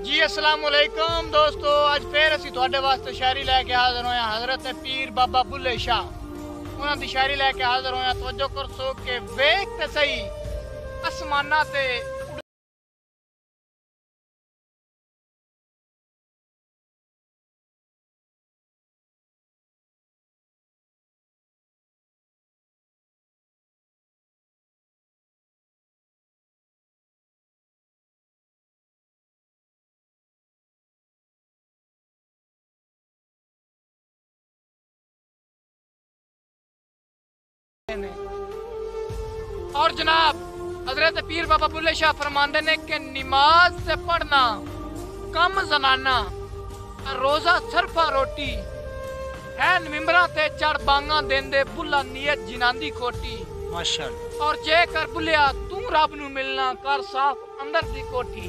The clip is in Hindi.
जी अस्सलाम वालेकुम दोस्तों, अज फिर असी तुहाडे वास्ते शायरी लैके हाजिर होए हज़रत पीर बाबा बुल्ले शाह उन्हां दी शायरी लैके हाजिर होए। तवज्जो कर सो के वेख ते सही आसमाना ते और जनाब हजरत पीर बाबा बुल्ले शाह फरमाते ने कि नमाज से पढ़ना कम जनाना, रोजा सरफा रोटी है मिंबरा ते चढ़ बांगा देंदे बुल्ला नियत जिनांदी खोटी। माशाअल्लाह। और जे कर बुलिया तू रब नू मिलना कर साफ अंदर दी कोठी।